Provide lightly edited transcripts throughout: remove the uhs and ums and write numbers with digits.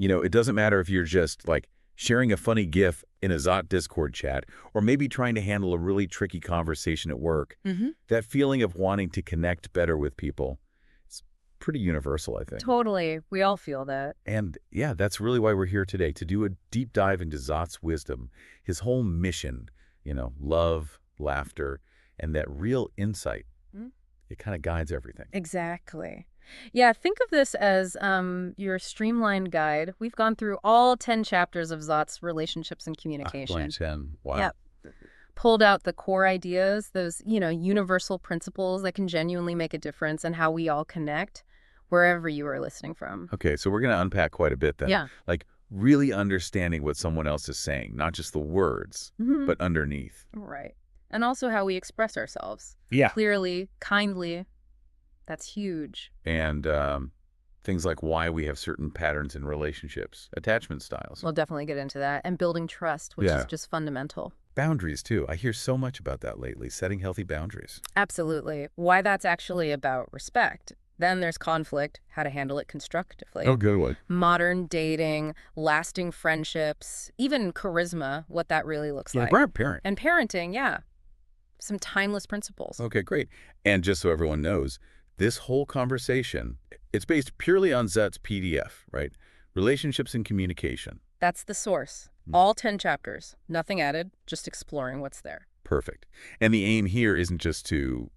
It doesn't matter if you're just like sharing a funny GIF in a Zhot Discord chat, or maybe trying to handle a really tricky conversation at work. That feeling of wanting to connect better with people, it's pretty universal, I think. Totally. We all feel that. And yeah, that's really why we're here today, to do a deep dive into Zhot's wisdom, his whole mission, love, laughter, and that real insight. It kind of guides everything. Exactly. Yeah, think of this as your streamlined guide. We've gone through all 10 chapters of Zhot's relationships and communication. 10. Wow. Yep. Pulled out the core ideas, those, universal principles that can genuinely make a difference in how we all connect, wherever you are listening from. Okay, so we're going to unpack quite a bit then. Yeah. Like really understanding what someone else is saying, not just the words, but underneath. Right. And also how we express ourselves. Yeah. Clearly, kindly. That's huge. And things like why we have certain patterns in relationships, attachment styles. We'll definitely get into that. And building trust, which is just fundamental. Boundaries, too. I hear so much about that lately, setting healthy boundaries. Absolutely. Why that's actually about respect. Then there's conflict, how to handle it constructively. Oh, good one. Modern dating, lasting friendships, even charisma, what that really looks like. Parent. And parenting, yeah. Some timeless principles. Okay, great. And just so everyone knows, this whole conversation, it's based purely on Zhot's PDF, right? Relationships and Communication. That's the source. All 10 chapters. Nothing added, just exploring what's there. Perfect. And the aim here isn't just to,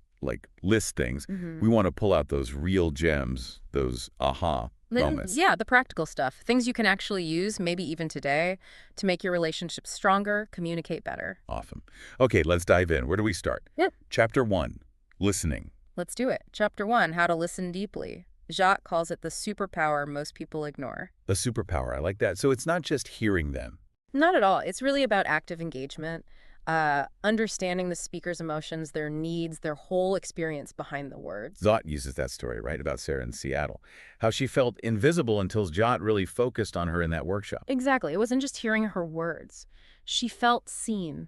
list things. We want to pull out those real gems, those aha moments. Yeah, the practical stuff. Things you can actually use, maybe even today, to make your relationships stronger, communicate better. Awesome. Okay, let's dive in. Where do we start? Yeah. Chapter 1, Listening. Let's do it. Chapter 1, How to Listen Deeply. Zhot calls it the superpower most people ignore. A superpower. I like that. So it's not just hearing them. Not at all. It's really about active engagement, understanding the speaker's emotions, their needs, their whole experience behind the words. Zhot uses that story, right, about Sarah in Seattle. How she felt invisible until Zhot really focused on her in that workshop. Exactly. It wasn't just hearing her words. She felt seen,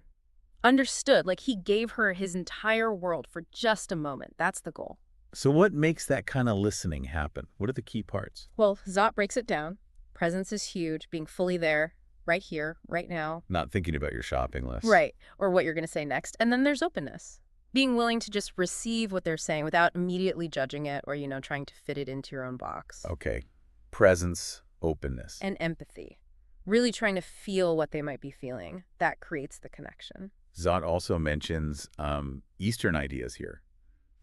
understood, like he gave her his entire world for just a moment. That's the goal. So what makes that kind of listening happen? What are the key parts? Well, Zhot breaks it down. Presence is huge, being fully there, right here, right now. Not thinking about your shopping list. Right, or what you're going to say next. And then there's openness. Being willing to just receive what they're saying without immediately judging it or, trying to fit it into your own box. Okay. Presence, openness. And empathy. Really trying to feel what they might be feeling. That creates the connection. Zhot also mentions Eastern ideas here,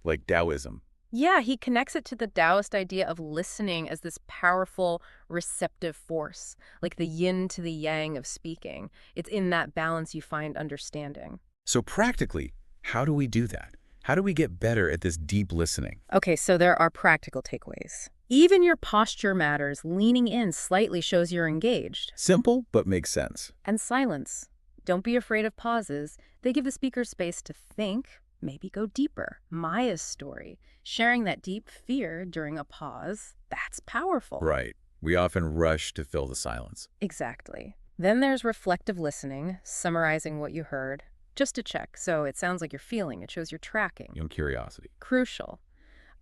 like Taoism. Yeah, he connects it to the Taoist idea of listening as this powerful, receptive force, like the yin to the yang of speaking. It's in that balance you find understanding. So practically, how do we do that? How do we get better at this deep listening? Okay, so there are practical takeaways. Even your posture matters. Leaning in slightly shows you're engaged. Simple, but makes sense. And silence. Don't be afraid of pauses. They give the speaker space to think, maybe go deeper. Maya's story. Sharing that deep fear during a pause, that's powerful. Right. We often rush to fill the silence. Exactly. Then there's reflective listening, summarizing what you heard, just to check. So it sounds like you're feeling. It shows you're tracking. Curiosity. Crucial.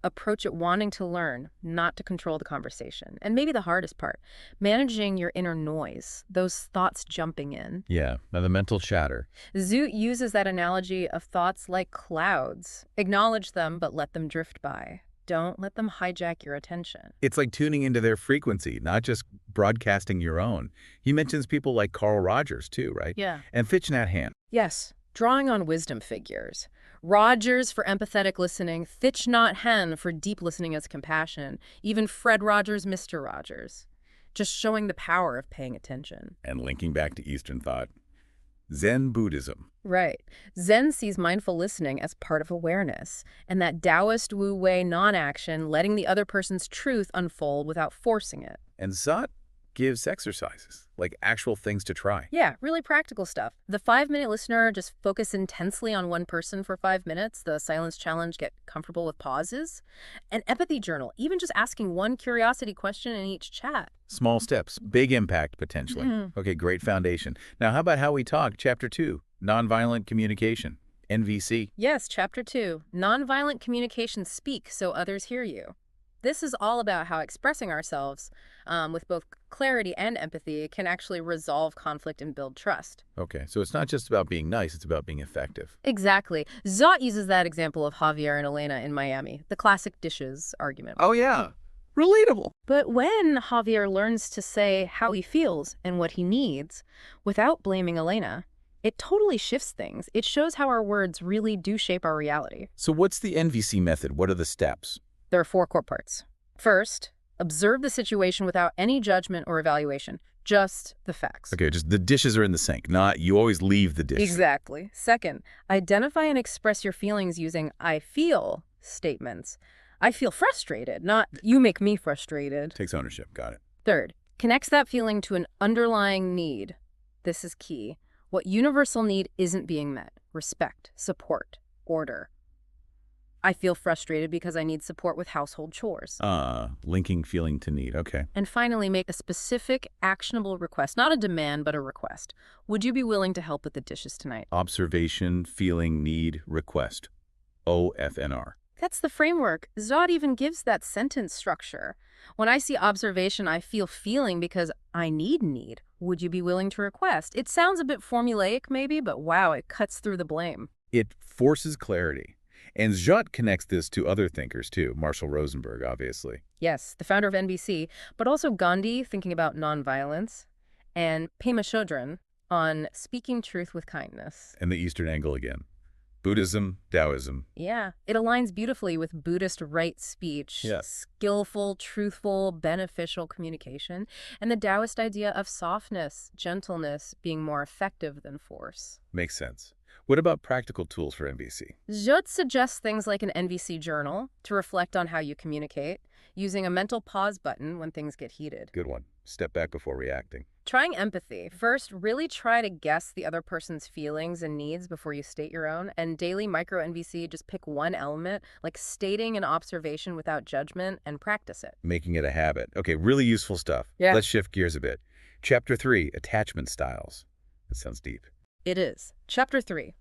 Approach it wanting to learn, not to control the conversation. And maybe the hardest part, managing your inner noise, those thoughts jumping in. Yeah, now the mental chatter. Zhot uses that analogy of thoughts like clouds. Acknowledge them, but let them drift by. Don't let them hijack your attention. It's like tuning into their frequency, not just broadcasting your own. He mentions people like Carl Rogers, too, right? Yeah. And Thich Nhat Hanh. Yes, drawing on wisdom figures. Rogers for empathetic listening, Thich Nhat Hanh for deep listening as compassion, even Fred Rogers, Mr. Rogers. Just showing the power of paying attention. And linking back to Eastern thought, Zen Buddhism. Right. Zen sees mindful listening as part of awareness, and that Taoist Wu Wei non-action, letting the other person's truth unfold without forcing it. And Zhot gives exercises, like actual things to try. Yeah, really practical stuff. The 5-minute listener, just focus intensely on one person for 5 minutes. The silence challenge, get comfortable with pauses. An empathy journal, even just asking one curiosity question in each chat. Small steps, big impact potentially. Okay, great foundation. Now, how about how we talk? Chapter 2, Nonviolent Communication, NVC. Yes, Chapter 2, Nonviolent Communication. Speak so others hear you. This is all about how expressing ourselves with both clarity and empathy can actually resolve conflict and build trust. Okay, so it's not just about being nice, it's about being effective. Exactly. Zhot uses that example of Javier and Elena in Miami, the classic dishes argument. Oh, yeah. Relatable. But when Javier learns to say how he feels and what he needs without blaming Elena, it totally shifts things. It shows how our words really do shape our reality. So what's the NVC method? What are the steps? There are 4 core parts. First, observe the situation without any judgment or evaluation, just the facts. Okay, just the dishes are in the sink, not you always leave the dish. Exactly. Second, identify and express your feelings using I feel statements. I feel frustrated, not you make me frustrated. Takes ownership, got it. Third, connects that feeling to an underlying need. This is key. What universal need isn't being met? Respect, support, order. I feel frustrated because I need support with household chores. Linking feeling to need, okay. And finally, make a specific, actionable request. Not a demand, but a request. Would you be willing to help with the dishes tonight? Observation, feeling, need, request. OFNR. That's the framework. Zhot even gives that sentence structure. When I see observation, I feel feeling because I need. Would you be willing to request? It sounds a bit formulaic maybe, but wow, it cuts through the blame. It forces clarity. And Zhot connects this to other thinkers too, Marshall Rosenberg, obviously. Yes, the founder of NBC, but also Gandhi thinking about nonviolence, and Pema Chodron on speaking truth with kindness. And the Eastern angle again. Buddhism, Taoism. Yeah, it aligns beautifully with Buddhist right speech, skillful, truthful, beneficial communication, and the Taoist idea of softness, gentleness being more effective than force. Makes sense. What about practical tools for NVC? Zhot suggests things like an NVC journal to reflect on how you communicate, using a mental pause button when things get heated. Good one. Step back before reacting. Trying empathy. First, really try to guess the other person's feelings and needs before you state your own. And daily micro NVC, just pick one element, like stating an observation without judgment, and practice it. Making it a habit. Okay, really useful stuff. Yeah. Let's shift gears a bit. Chapter 3, Attachment Styles. That sounds deep. It is. Chapter 3.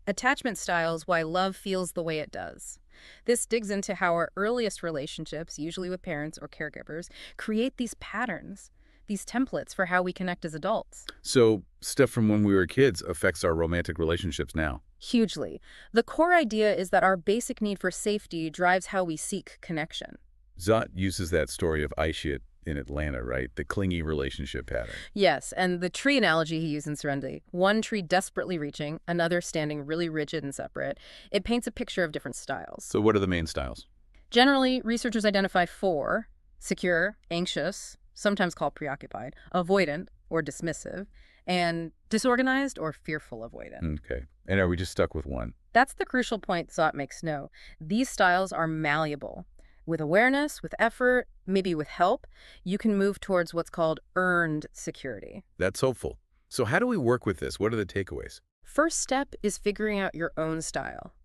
Attachment Styles, Why Love Feels the Way It Does. This digs into how our earliest relationships, usually with parents or caregivers, create these patterns, these templates for how we connect as adults. So, stuff from when we were kids affects our romantic relationships now. Hugely. The core idea is that our basic need for safety drives how we seek connection. Zhot uses that story of Aisha in Atlanta, right? The clingy relationship pattern. Yes, and the tree analogy he used in Serenity. One tree desperately reaching, another standing really rigid and separate. It paints a picture of different styles. So what are the main styles? Generally, researchers identify 4: secure, anxious, sometimes called preoccupied, avoidant or dismissive, and disorganized or fearful avoidant. Okay. And are we just stuck with one? That's the crucial point Zhot makes no. These styles are malleable. With awareness, with effort, maybe with help, you can move towards what's called earned security. That's hopeful. So how do we work with this? What are the takeaways? First step is figuring out your own style.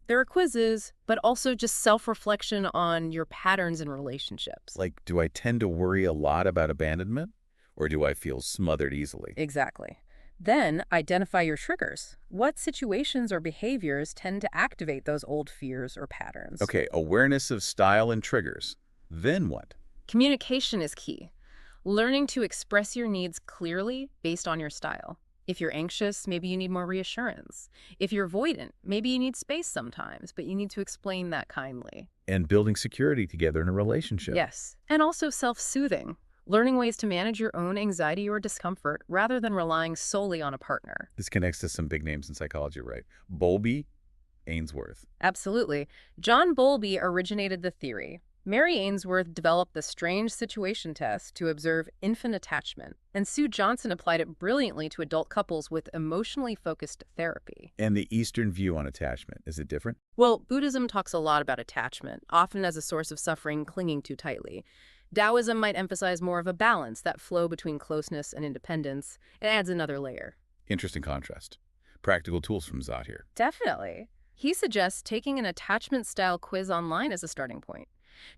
There are quizzes, but also just self-reflection on your patterns in relationships. Like, do I tend to worry a lot about abandonment? Or do I feel smothered easily? Exactly. Then identify your triggers. What situations or behaviors tend to activate those old fears or patterns? Okay, awareness of style and triggers. Then what? Communication is key. Learning to express your needs clearly based on your style. If you're anxious, maybe you need more reassurance. If you're avoidant, maybe you need space sometimes, but you need to explain that kindly. And building security together in a relationship. Yes, and also self-soothing. Learning ways to manage your own anxiety or discomfort rather than relying solely on a partner. This connects to some big names in psychology, right? Bowlby, Ainsworth. Absolutely. John Bowlby originated the theory. Mary Ainsworth developed the strange situation test to observe infant attachment, and Sue Johnson applied it brilliantly to adult couples with emotionally focused therapy. And the Eastern view on attachment, is it different? Well, Buddhism talks a lot about attachment, often as a source of suffering clinging too tightly. Taoism might emphasize more of a balance, that flow between closeness and independence. It adds another layer. Interesting contrast. Practical tools from Zhot here. Definitely. He suggests taking an attachment-style quiz online as a starting point.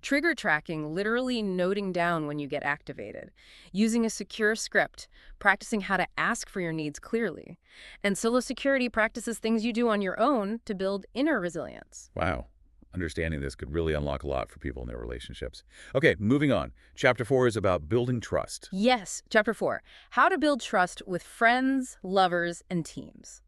Trigger tracking, literally noting down when you get activated. Using a secure script, practicing how to ask for your needs clearly. And solo security practices things you do on your own to build inner resilience. Wow. Understanding this could really unlock a lot for people in their relationships. Okay, moving on. Chapter 4 is about building trust. Yes, Chapter 4, how to build trust with friends, lovers, and teams.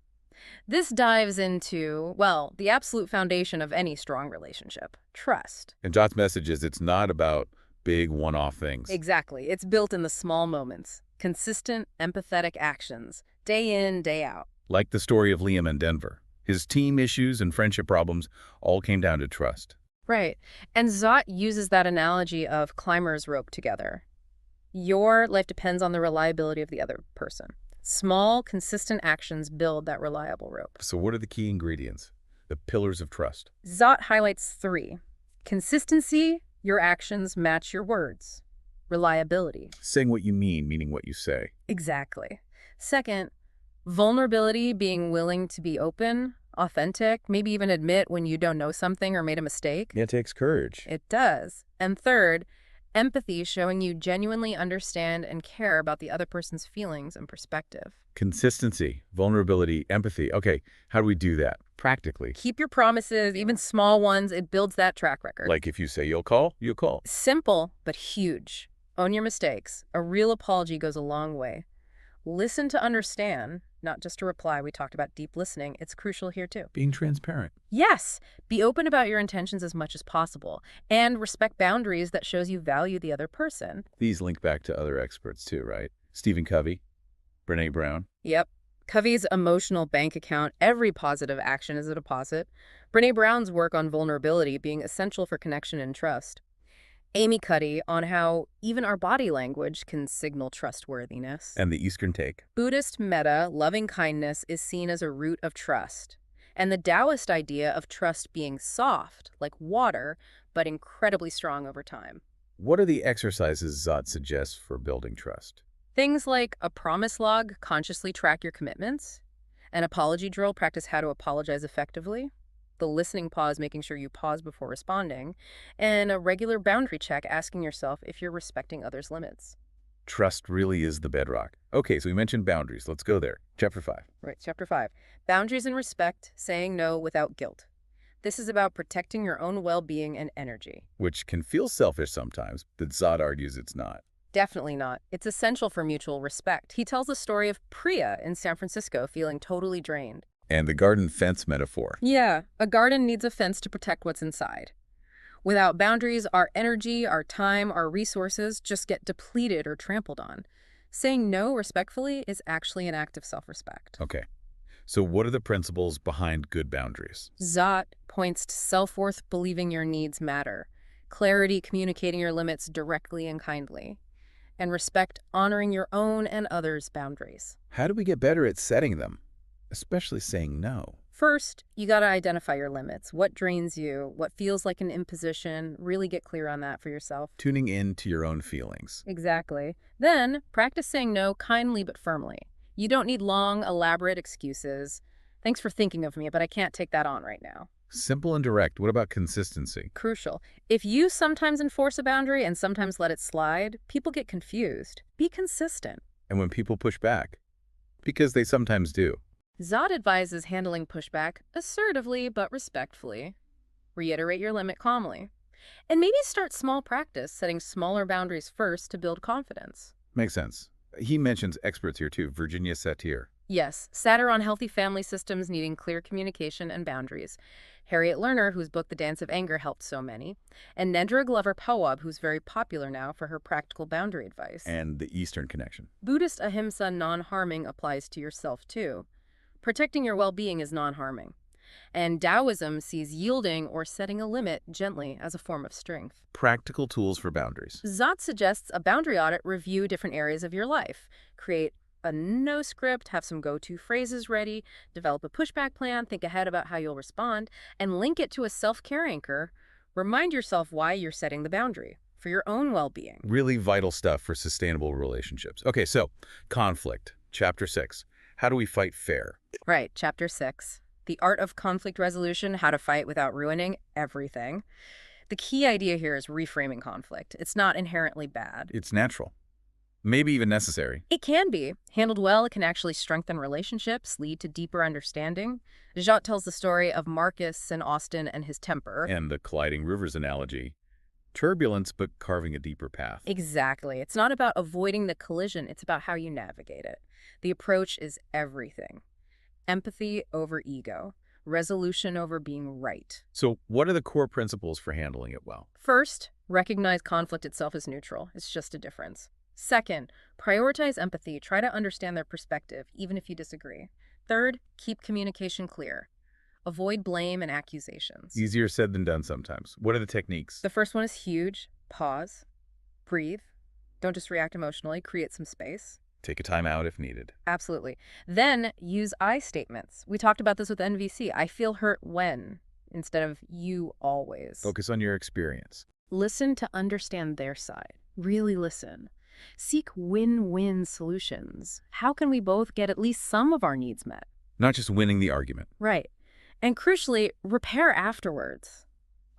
This dives into, well, the absolute foundation of any strong relationship, trust. And Zhot's message is it's not about big one-off things. Exactly. It's built in the small moments, consistent, empathetic actions, day in, day out. Like the story of Liam and Denver. His team issues and friendship problems all came down to trust. Right. And Zhot uses that analogy of climbers rope together. Your life depends on the reliability of the other person. Small, consistent actions build that reliable rope. So what are the key ingredients? The pillars of trust. Zhot highlights 3. Consistency, your actions match your words. Reliability. Saying what you mean, meaning what you say. Exactly. Second, vulnerability, being willing to be open, authentic, maybe even admit when you don't know something or made a mistake. It takes courage. It does. And third, empathy, showing you genuinely understand and care about the other person's feelings and perspective. Consistency, vulnerability, empathy. Okay, how do we do that? Practically. Keep your promises, even small ones. It builds that track record. Like if you say you'll call, you'll call. Simple, but huge. Own your mistakes. A real apology goes a long way. Listen to understand, not just to reply. We talked about deep listening. It's crucial here too. Being transparent. Yes, be open about your intentions as much as possible and respect boundaries that shows you value the other person. These link back to other experts too, right? Stephen Covey, Brene Brown. Yep. Covey's emotional bank account, every positive action is a deposit. Brene Brown's work on vulnerability being essential for connection and trust. Amy Cuddy on how even our body language can signal trustworthiness. And the Eastern take. Buddhist metta, loving kindness, is seen as a root of trust. And the Taoist idea of trust being soft, like water, but incredibly strong over time. What are the exercises Zhot suggests for building trust? Things like a promise log, consciously track your commitments. An apology drill, practice how to apologize effectively. The listening pause, making sure you pause before responding, and a regular boundary check, asking yourself if you're respecting others' limits. Trust really is the bedrock. Okay, so we mentioned boundaries. Let's go there. Chapter 5. Right, Chapter 5. Boundaries and respect, saying no without guilt. This is about protecting your own well-being and energy. Which can feel selfish sometimes, but Zhot argues it's not. Definitely not. It's essential for mutual respect. He tells the story of Priya in San Francisco feeling totally drained. And the garden fence metaphor. Yeah, a garden needs a fence to protect what's inside. Without boundaries, our energy, our time, our resources just get depleted or trampled on. Saying no respectfully is actually an act of self-respect. Okay, so what are the principles behind good boundaries? Zhot points to self-worth, believing your needs matter, clarity, communicating your limits directly and kindly, and respect, honoring your own and others' boundaries. How do we get better at setting them? Especially saying no. First, you got to identify your limits. What drains you? What feels like an imposition? Really get clear on that for yourself. Tuning in to your own feelings. Exactly. Then, practice saying no kindly but firmly. You don't need long, elaborate excuses. Thanks for thinking of me, but I can't take that on right now. Simple and direct. What about consistency? Crucial. If you sometimes enforce a boundary and sometimes let it slide, people get confused. Be consistent. And when people push back? Because they sometimes do. Zhot advises handling pushback assertively but respectfully. Reiterate your limit calmly. And maybe start small practice, setting smaller boundaries first to build confidence. Makes sense. He mentions experts here too, Virginia Satir. Yes, Satir on healthy family systems needing clear communication and boundaries. Harriet Lerner, whose book The Dance of Anger helped so many. And Nedra Glover-Pawab, who's very popular now for her practical boundary advice. And the Eastern connection. Buddhist ahimsa, non-harming, applies to yourself too. Protecting your well-being is non-harming. And Taoism sees yielding or setting a limit gently as a form of strength. Practical tools for boundaries. Zhot suggests a boundary audit, review different areas of your life. Create a no script, have some go-to phrases ready, develop a pushback plan, think ahead about how you'll respond, and link it to a self-care anchor. Remind yourself why you're setting the boundary, for your own well-being. Really vital stuff for sustainable relationships. Okay, so conflict, Chapter 6. How do we fight fair? Right, Chapter 6. The art of conflict resolution, how to fight without ruining everything. The key idea here is reframing conflict. It's not inherently bad. It's natural. Maybe even necessary. It can be. Handled well, it can actually strengthen relationships, lead to deeper understanding. Zhot tells the story of Marcus and Austin and his temper. And the colliding rivers analogy. Turbulence, but carving a deeper path. Exactly. It's not about avoiding the collision, it's about how you navigate it. The approach is everything. Empathy over ego. Resolution over being right. So what are the core principles for handling it well? First, recognize conflict itself as neutral. It's just a difference. Second, prioritize empathy. Try to understand their perspective, even if you disagree. Third, keep communication clear. Avoid blame and accusations. Easier said than done sometimes. What are the techniques? The first one is huge. Pause. Breathe. Don't just react emotionally. Create some space. Take a time out if needed. Absolutely. Then use I statements. We talked about this with NVC. I feel hurt when, instead of you always. Focus on your experience. Listen to understand their side. Really listen. Seek win-win solutions. How can we both get at least some of our needs met? Not just winning the argument. Right. And crucially, repair afterwards.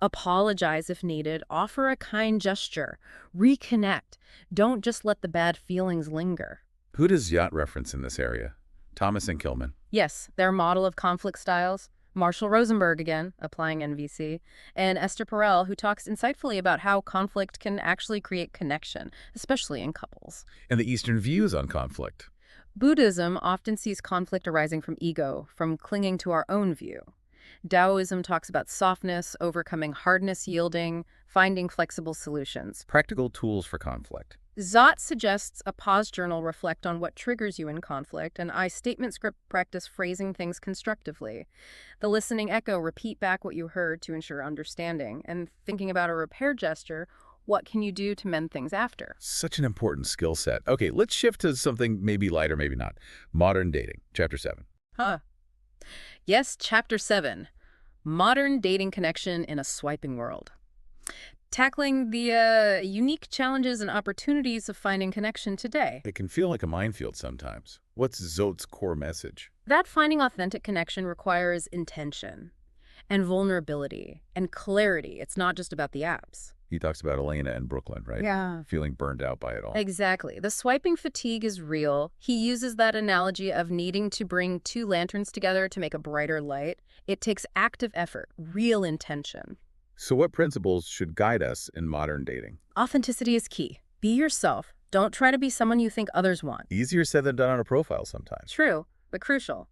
Apologize if needed. Offer a kind gesture. Reconnect. Don't just let the bad feelings linger. Who does Zhot reference in this area? Thomas and Kilman. Yes, their model of conflict styles. Marshall Rosenberg, again, applying NVC, and Esther Perel, who talks insightfully about how conflict can actually create connection, especially in couples. And the Eastern views on conflict. Buddhism often sees conflict arising from ego, from clinging to our own view. Taoism talks about softness, overcoming hardness, yielding, finding flexible solutions. Practical tools for conflict. Zhot suggests a pause journal reflect on what triggers you in conflict, and I statement script practice phrasing things constructively. The listening echo repeat back what you heard to ensure understanding, and thinking about a repair gesture, what can you do to mend things after? Such an important skill set. Okay, let's shift to something maybe lighter, maybe not. Modern dating, Chapter 7. Yes, Chapter 7. Modern dating connection in a swiping world. Tackling the unique challenges and opportunities of finding connection today. It can feel like a minefield sometimes. What's Zhot's core message? That finding authentic connection requires intention and vulnerability and clarity. It's not just about the apps. He talks about Elena and Brooklyn, right? Yeah. Feeling burned out by it all. Exactly. The swiping fatigue is real. He uses that analogy of needing to bring two lanterns together to make a brighter light. It takes active effort, real intention. So what principles should guide us in modern dating? Authenticity is key. Be yourself. Don't try to be someone you think others want. Easier said than done on a profile sometimes. True, but crucial.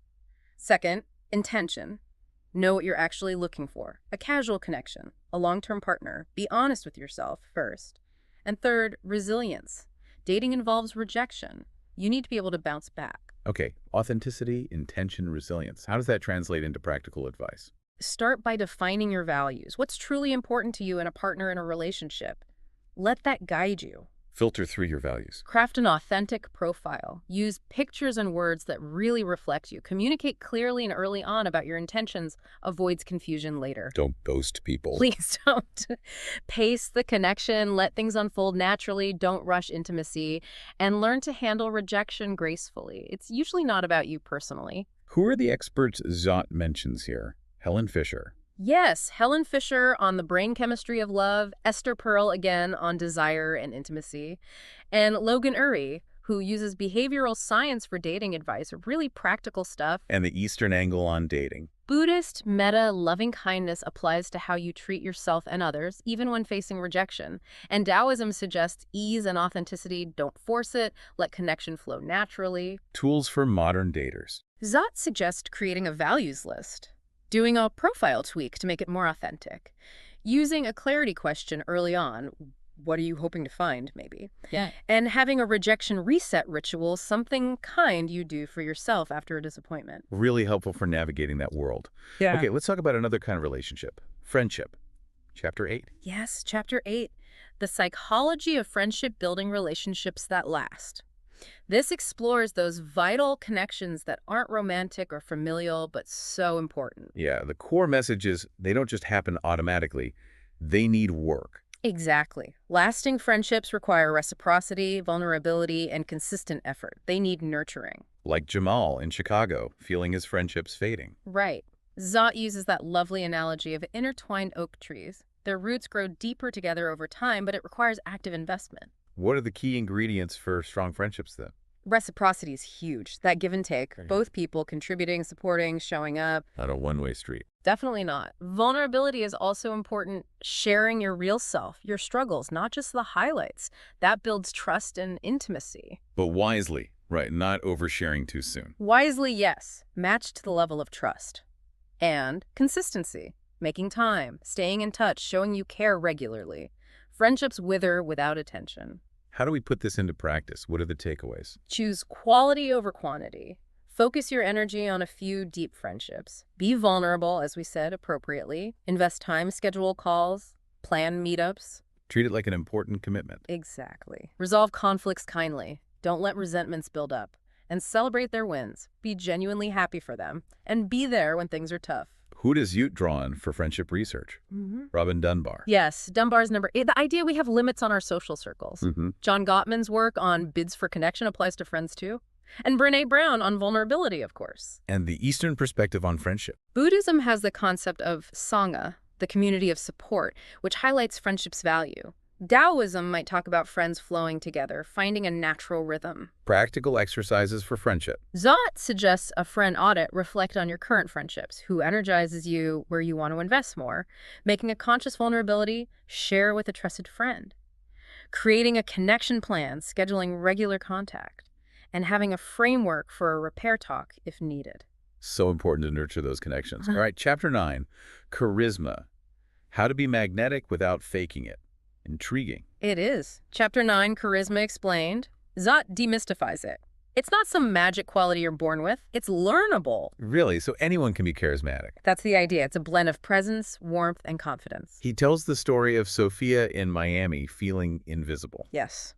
Second, intention. Know what you're actually looking for. A casual connection, a long-term partner. Be honest with yourself first. And third, resilience. Dating involves rejection. You need to be able to bounce back. Okay, authenticity, intention, resilience. How does that translate into practical advice? Start by defining your values. What's truly important to you in a partner in a relationship? Let that guide you. Filter through your values. Craft an authentic profile. Use pictures and words that really reflect you. Communicate clearly and early on about your intentions. Avoids confusion later. Don't ghost people. Please don't. Pace the connection. Let things unfold naturally. Don't rush intimacy. And learn to handle rejection gracefully. It's usually not about you personally. Who are the experts Zhot mentions here? Helen Fisher. Yes, Helen Fisher on the brain chemistry of love, Esther Perel again on desire and intimacy, and Logan Uri, who uses behavioral science for dating advice, really practical stuff. And the Eastern angle on dating. Buddhist metta loving kindness applies to how you treat yourself and others, even when facing rejection. And Taoism suggests ease and authenticity. Don't force it. Let connection flow naturally. Tools for modern daters. Zhot suggests creating a values list. Doing a profile tweak to make it more authentic. Using a clarity question early on, what are you hoping to find, maybe? Yeah. And having a rejection reset ritual, something kind you do for yourself after a disappointment. Really helpful for navigating that world. Yeah. Okay, let's talk about another kind of relationship. Friendship. Chapter 8. Yes, Chapter 8. The psychology of friendship building relationships that last. This explores those vital connections that aren't romantic or familial, but so important. Yeah, the core message is they don't just happen automatically. They need work. Exactly. Lasting friendships require reciprocity, vulnerability, and consistent effort. They need nurturing. Like Jamal in Chicago, feeling his friendships fading. Right. Zhot uses that lovely analogy of intertwined oak trees. Their roots grow deeper together over time, but it requires active investment. What are the key ingredients for strong friendships then? Reciprocity is huge. That give and take, Okay. both people contributing, supporting, showing up. Not a one-way street. Definitely not. Vulnerability is also important. Sharing your real self, your struggles, not just the highlights. That builds trust and intimacy. But wisely, right? Not oversharing too soon. Wisely, yes. Matched to the level of trust. And consistency. Making time, staying in touch, showing you care regularly. Friendships wither without attention. How do we put this into practice? What are the takeaways? Choose quality over quantity. Focus your energy on a few deep friendships. Be vulnerable, as we said, appropriately. Invest time, schedule calls, plan meetups. Treat it like an important commitment. Exactly. Resolve conflicts kindly. Don't let resentments build up. And celebrate their wins. Be genuinely happy for them. And be there when things are tough. Who does Zhot draw on for friendship research? Robin Dunbar. Yes, Dunbar's number 8. The idea we have limits on our social circles. John Gottman's work on bids for connection applies to friends too. And Brené Brown on vulnerability, of course. And the Eastern perspective on friendship. Buddhism has the concept of Sangha, the community of support, which highlights friendship's value. Taoism might talk about friends flowing together, finding a natural rhythm. Practical exercises for friendship. Zhot suggests a friend audit. Reflect on your current friendships. Who energizes you, where you want to invest more. Making a conscious vulnerability, share with a trusted friend. Creating a connection plan, scheduling regular contact. And having a framework for a repair talk if needed. So important to nurture those connections. All right, Chapter 9, Charisma. How to be magnetic without faking it. Intriguing. It is. Chapter 9, Charisma Explained. Zhot demystifies it. It's not some magic quality you're born with. It's learnable. Really? So anyone can be charismatic? That's the idea. It's a blend of presence, warmth, and confidence. He tells the story of Sophia in Miami feeling invisible. Yes.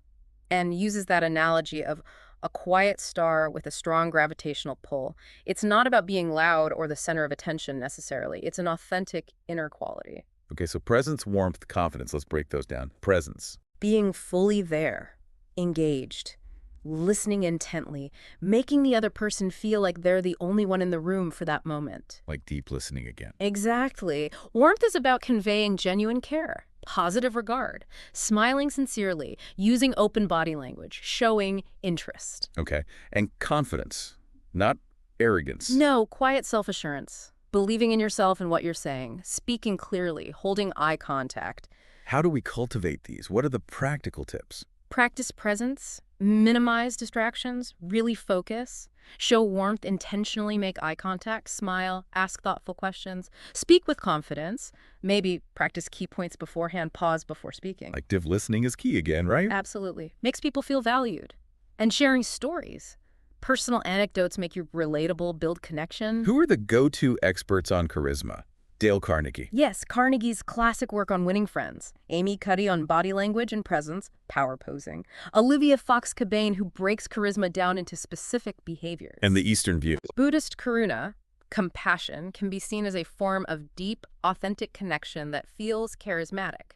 And uses that analogy of a quiet star with a strong gravitational pull. It's not about being loud or the center of attention necessarily. It's an authentic inner quality. Okay, so presence, warmth, confidence. Let's break those down. Presence. Being fully there, engaged, listening intently, making the other person feel like they're the only one in the room for that moment. Like deep listening again. Exactly. Warmth is about conveying genuine care, positive regard, smiling sincerely, using open body language, showing interest. Okay, and confidence, not arrogance. No, quiet self-assurance. Believing in yourself and what you're saying, speaking clearly, holding eye contact. How do we cultivate these? What are the practical tips? Practice presence, minimize distractions, really focus, show warmth, intentionally make eye contact, smile, ask thoughtful questions, speak with confidence, maybe practice key points beforehand, pause before speaking. Active listening is key again, right? Absolutely. Makes people feel valued. And sharing stories. Personal anecdotes make you relatable, build connection. Who are the go-to experts on charisma? Dale Carnegie. Yes, Carnegie's classic work on winning friends. Amy Cuddy on body language and presence, power posing. Olivia Fox-Cabane, who breaks charisma down into specific behaviors. And the Eastern view. Buddhist karuna, compassion, can be seen as a form of deep, authentic connection that feels charismatic.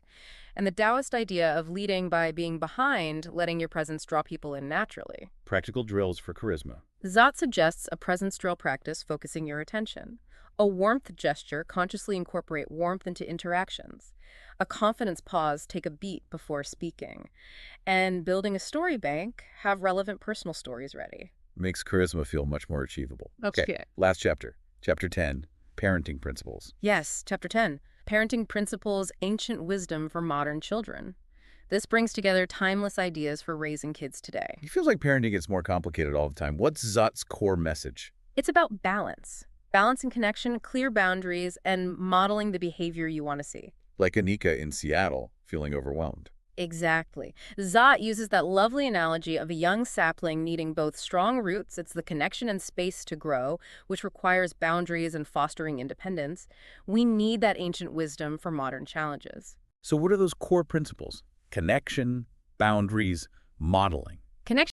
And the Taoist idea of leading by being behind, letting your presence draw people in naturally. Practical drills for charisma. Zhot suggests a presence drill practice focusing your attention. A warmth gesture, consciously incorporate warmth into interactions. A confidence pause, take a beat before speaking. And building a story bank, have relevant personal stories ready. Makes charisma feel much more achievable. Okay. Last chapter. Chapter 10, Parenting Principles. Yes, Chapter 10, Parenting Principles, Ancient Wisdom for Modern Children. This brings together timeless ideas for raising kids today. It feels like parenting gets more complicated all the time. What's Zhot's core message? It's about balance. Balance and connection, clear boundaries, and modeling the behavior you want to see. Like Anika in Seattle, feeling overwhelmed. Exactly. Zhot uses that lovely analogy of a young sapling needing both strong roots, it's the connection and space to grow, which requires boundaries and fostering independence. We need that ancient wisdom for modern challenges. So what are those core principles? Connection, boundaries, modeling. Connection